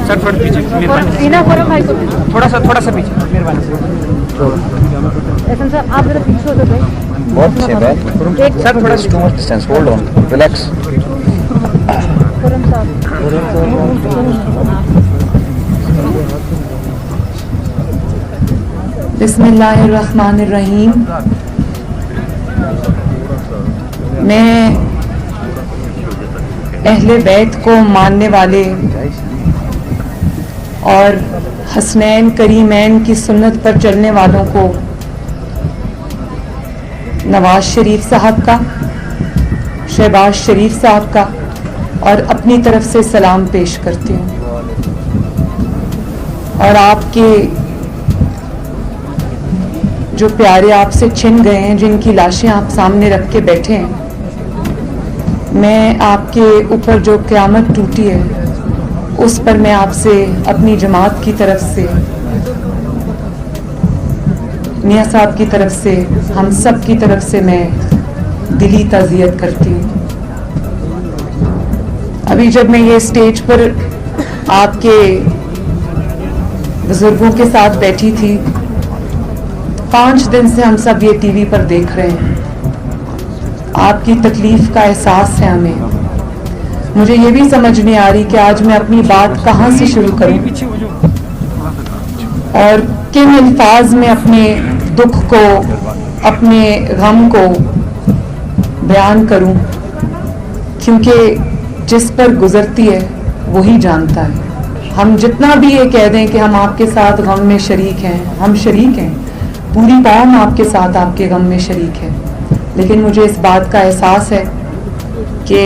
Sir थोड़ा पीछे थोड़ा सा पीछे मेहरबानी। एहसान साहब आप जरा पीछे हो तो भाई। बहुत अच्छे बैठ सर थोड़ा too much distance hold on relax Khurram साहब बिस्मिल्लाहिर्रहमानिर्रहीम। मैं अहले बैत को मानने वाले और हसनैन करीमैन की सुन्नत पर चलने वालों को नवाज शरीफ साहब का, शहबाज शरीफ साहब का और अपनी तरफ से सलाम पेश करती हूँ। और आपके जो प्यारे आपसे छिन गए हैं, जिनकी लाशें आप सामने रख के बैठे हैं, मैं आपके ऊपर जो क़यामत टूटी है उस पर मैं आपसे अपनी जमात की तरफ से, मियाँ साहब की तरफ से, हम सब की तरफ से मैं दिली ताज़ियत करती हूँ। अभी जब मैं ये स्टेज पर आपके बुजुर्गों के साथ बैठी थी, 5 दिन से हम सब ये टीवी पर देख रहे हैं, आपकी तकलीफ का एहसास है हमें। मुझे ये भी समझ नहीं आ रही कि आज मैं अपनी बात कहाँ से शुरू करूं और किन अल्फाज में अपने दुख को, अपने गम को बयान करूं, क्योंकि जिस पर गुजरती है वही जानता है। हम जितना भी ये कह दें कि हम आपके साथ गम में शरीक हैं, हम शरीक हैं, पूरी कौम आपके साथ आपके गम में शरीक है, लेकिन मुझे इस बात का एहसास है कि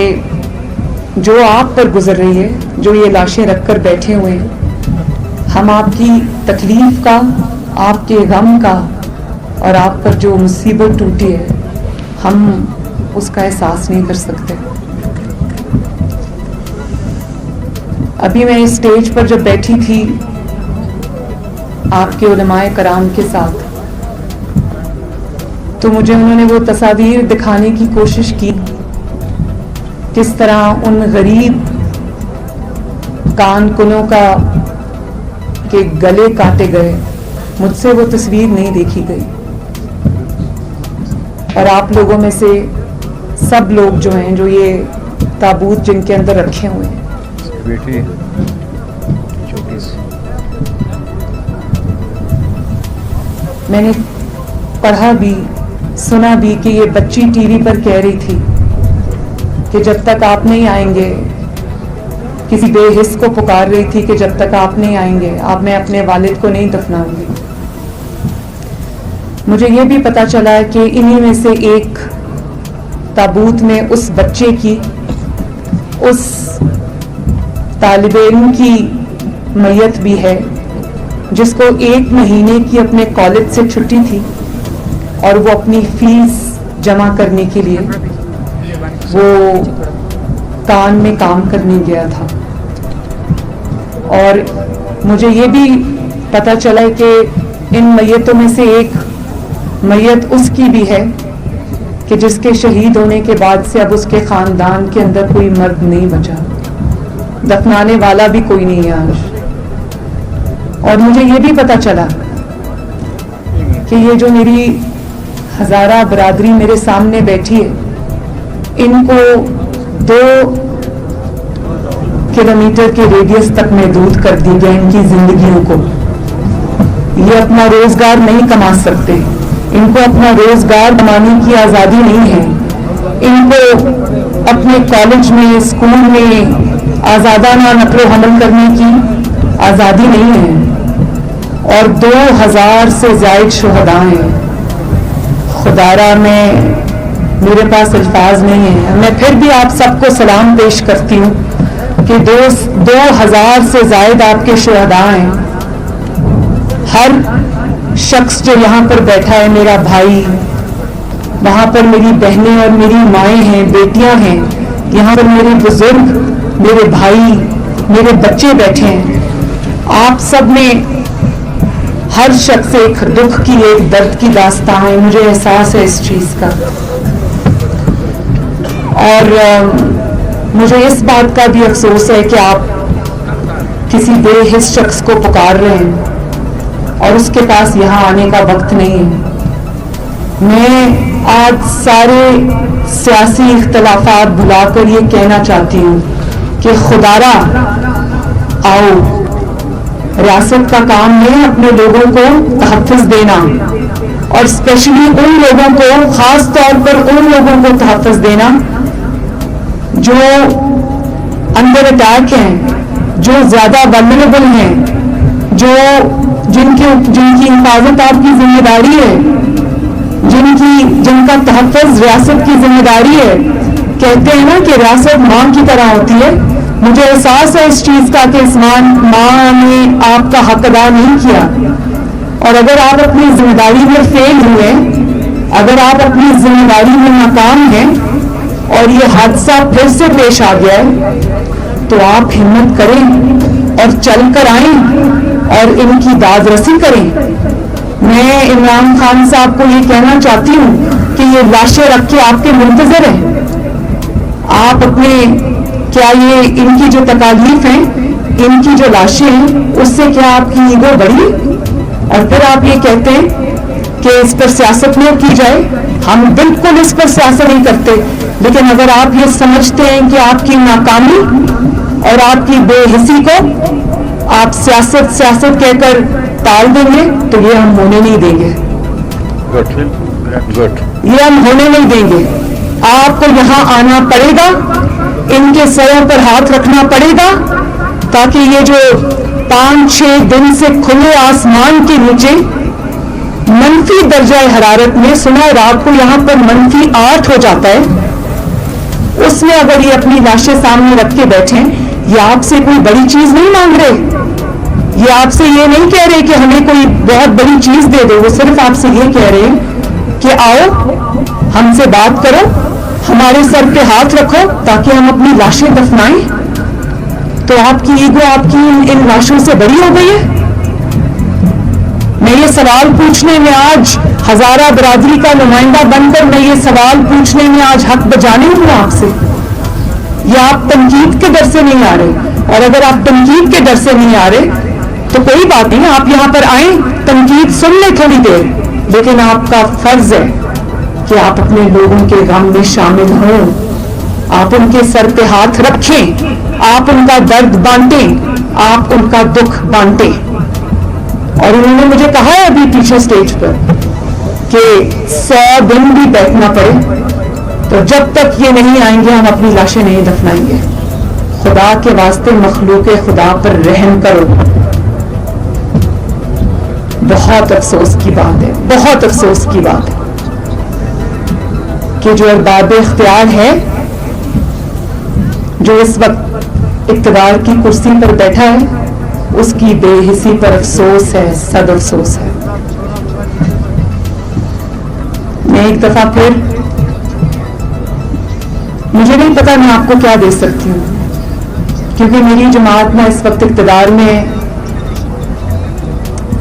जो आप पर गुजर रही है, जो ये लाशें रखकर बैठे हुए हैं, हम आपकी तकलीफ का, आपके गम का और आप पर जो मुसीबत टूटी है, हम उसका एहसास नहीं कर सकते। अभी मैं इस स्टेज पर जब बैठी थी आपके उलमाए कराम के साथ, तो मुझे उन्होंने वो तस्वीर दिखाने की कोशिश की, किस तरह उन गरीब कान कुनों का के गले काटे गए। मुझसे वो तस्वीर नहीं देखी गई और आप लोगों में से सब लोग जो हैं, जो ये ताबूत जिनके अंदर रखे हुए हैं, बेटी मैंने पढ़ा भी, सुना भी कि ये बच्ची टीवी पर कह रही थी कि जब तक आप नहीं आएंगे, किसी बेहिस को पुकार रही थी कि जब तक आप नहीं आएंगे मैं अपने वालिद को नहीं दफनाऊंगी। मुझे ये भी पता चला है कि इन्हीं में से एक ताबूत में उस बच्चे की, उस तालिब इल्म की मैयत भी है जिसको 1 महीने की अपने कॉलेज से छुट्टी थी और वो अपनी फीस जमा करने के लिए वो कान में काम करने गया था। और मुझे ये भी पता चला कि इन मैयतों में से एक मैयत उसकी भी है कि जिसके शहीद होने के बाद से अब उसके ख़ानदान के अंदर कोई मर्द नहीं बचा, दफनाने वाला भी कोई नहीं है आज। और मुझे ये भी पता चला कि ये जो मेरी हज़ारा बरादरी मेरे सामने बैठी है, इनको 2 किलोमीटर के रेडियस तक महदूद कर दी गया इनकी जिंदगियों को। ये अपना रोजगार नहीं कमा सकते, इनको अपना रोजगार कमाने की आज़ादी नहीं है, इनको अपने कॉलेज में, स्कूल में आज़ादाना नक्ल हमल करने की आज़ादी नहीं है। और 2000 से ज़ायद शुहदा हैं। खुदारा मेरे पास अल्फाज नहीं है, मैं फिर भी आप सबको सलाम पेश करती हूँ कि 2000 से ज़ायद आपके शुहदा हैं। हर शख्स जो यहाँ पर बैठा है मेरा भाई, वहाँ पर मेरी बहनें और मेरी माएँ हैं, बेटियाँ हैं, यहाँ पर मेरे बुजुर्ग, मेरे भाई, मेरे बच्चे बैठे हैं। आप सब में हर शख्स एक दुख की, एक दर्द की दास्तान है, मुझे एहसास है इस चीज़ का। और मुझे इस बात का भी अफसोस है कि आप किसी बेहिस शख्स को पुकार रहे हैं और उसके पास यहाँ आने का वक्त नहीं है। मैं आज सारे सियासी इख्तलाफात भुलाकर ये कहना चाहती हूँ कि खुदारा आओ, रियासत का काम है अपने लोगों को तहफ़्फ़ुज़ देना, और स्पेशली उन लोगों को, खास तौर पर उन लोगों को तहफ़्फ़ुज़ देना जो अंडर अटैक हैं, जो ज़्यादा वल्नरेबल हैं, जिनकी हिफाजत आपकी जिम्मेदारी है, जिनका तहफ़्फ़ुज़ रियासत की जिम्मेदारी है। कहते हैं ना कि रियासत माँ की तरह होती है। मुझे एहसास है इस चीज़ का कि इस माँ ने आपका हक अदा नहीं किया, और अगर आप अपनी जिम्मेदारी में फेल हुए, अगर आप अपनी जिम्मेदारी में नाकाम हैं और ये हादसा फिर से पेश आ गया है, तो आप हिम्मत करें और चल कर आएं और इनकी दादरसी करें। मैं इमरान खान साहब को ये कहना चाहती हूँ कि ये लाशें रख के आपके मुंतजर हैं। आप अपने, क्या ये इनकी जो तकालीफ हैं, इनकी जो लाशें हैं, उससे क्या आपकी ईगो बढ़ी? और फिर आप ये कहते हैं कि इस पर सियासत न की जाए। हम बिल्कुल इस पर सियासत नहीं करते, लेकिन अगर आप ये समझते हैं कि आपकी नाकामी और आपकी बेहिसी को आप सियासत कहकर टाल देंगे, तो ये हम होने नहीं देंगे। गुड। ये हम होने नहीं देंगे। आपको यहाँ आना पड़ेगा, इनके सरों पर हाथ रखना पड़ेगा, ताकि ये जो 5-6 दिन से खुले आसमान के नीचे मनफी दर्जा हरारत में, सुना है रात को यहाँ पर -8 हो जाता है, उसमें अगर ये अपनी लाशें सामने रख के बैठे, ये आपसे कोई बड़ी चीज नहीं मांग रहे। ये आपसे ये नहीं कह रहे कि हमें कोई बहुत बड़ी चीज दे दो। वो सिर्फ आपसे ये कह रहे हैं कि आओ, हमसे बात करो, हमारे सर पे हाथ रखो, ताकि हम अपनी लाशें दफनाएं। तो आपकी ईगो आपकी इन लाशों से बड़ी हो गई है। मैं ये सवाल पूछने में आज हजारा बरादरी का नुमाइंदा बनकर मैं ये सवाल पूछने में आज हक बजाने हूँ आपसे। ये आप तनकीद के डर से नहीं आ रहे, और अगर आप तनकीद के डर से नहीं आ रहे तो कोई बात नहीं, आप यहाँ पर आए, तनकीद सुन ले थोड़ी देर, लेकिन आपका फर्ज है कि आप अपने लोगों के गम में शामिल हों, आप उनके सर पे हाथ रखें, आप उनका दर्द बांटें, आप उनका दुख बांटें। और उन्होंने मुझे कहा है अभी पीछे स्टेज पर कि 100 दिन भी बैठना पड़े, तो जब तक ये नहीं आएंगे हम अपनी लाशें नहीं दफनाएंगे। खुदा के वास्ते मखलूक खुदा पर रहम करो। बहुत अफसोस की बात है, बहुत अफसोस की बात है कि जो अरबाब इख्तियार है, जो इस वक्त इक़्तिदार की कुर्सी पर बैठा है, उसकी बेहिसी पर अफसोस है, सद अफसोस है। मैं एक दफा फिर, मुझे नहीं पता मैं आपको क्या दे सकती हूँ, क्योंकि मेरी जमात ना इस वक्त इक़्तिदार में है,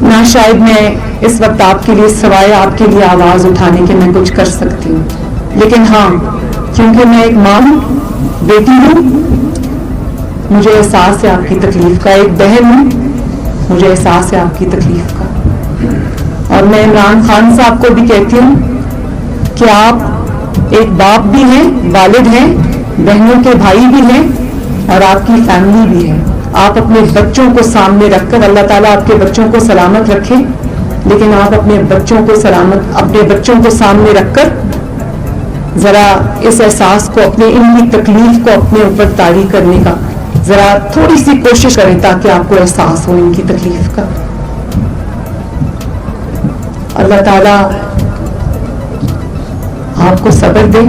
ना शायद मैं इस वक्त आपके लिए सिवाय आपके लिए आवाज उठाने के मैं कुछ कर सकती हूँ। लेकिन हाँ, क्योंकि मैं एक माँ हूँ, बेटी हूँ, मुझे एहसास है आपकी तकलीफ का, एक बहन हूँ, मुझे एहसास है आपकी तकलीफ का। और मैं इमरान खान साहब को भी कहती हूँ कि आप एक बाप भी हैं, वालिद हैं, बहनों के भाई भी हैं, और आपकी फैमिली भी है। आप अपने बच्चों को सामने रखकर, अल्लाह ताला आपके बच्चों को सलामत रखे, लेकिन आप अपने बच्चों को सामने रखकर जरा इस एहसास को, अपने इनकी तकलीफ को अपने ऊपर तारी करने का जरा थोड़ी सी कोशिश करें, ताकि आपको एहसास हो इनकी तकलीफ का। अल्लाह ताला आपको सब्र दे।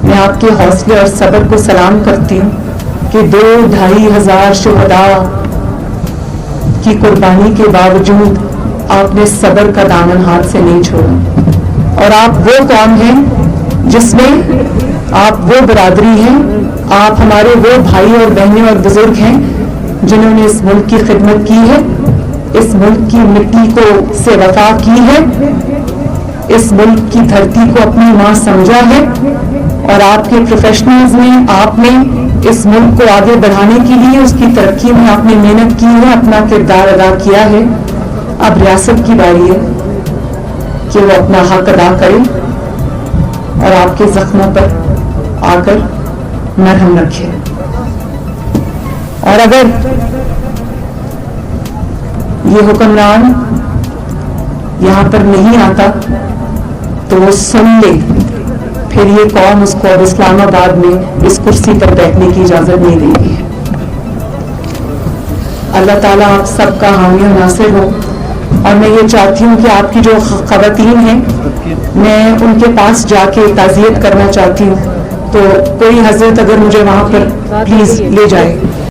मैं आपके हौसले और सब्र को सलाम करती हूँ कि 2-2.5 हजार शुहदा की कुर्बानी के बावजूद आपने सब्र का दामन हाथ से नहीं छोड़ा। और आप वो कौम हैं जिसमें आप वो बरादरी हैं, आप हमारे वो भाई और बहनें और बुजुर्ग हैं जिन्होंने इस मुल्क की खिदमत की है, इस मुल्क की मिट्टी को से वफा की है, इस मुल्क की धरती को अपनी माँ समझा है, اور آپ کے پروفیشنلز نے، آپ نے اس ملک کو آگے بڑھانے کے لیے، اس کی ترقی میں آپ نے محنت کی ہے، اپنا کردار ادا کیا ہے. اب ریاست کی باری ہے کہ وہ اپنا حق ادا کرے اور آپ کے زخموں پر آ کر مرہم رکھے. اور اگر یہ حکمران یہاں پر نہیں آتا تو وہ سن لے، پھر یہ قوم اس کو اب اسلام آباد میں اس کرسی پر بیٹھنے کی اجازت نہیں دے گی. اللہ تعالیٰ آپ سب کا حامی و ناصر ہو. اور میں یہ چاہتی ہوں کہ آپ کی جو خواتین ہیں، میں ان کے پاس جا کے تعزیت کرنا چاہتی ہوں. تو کوئی حضرت اگر مجھے وہاں پر پلیز لے جائے.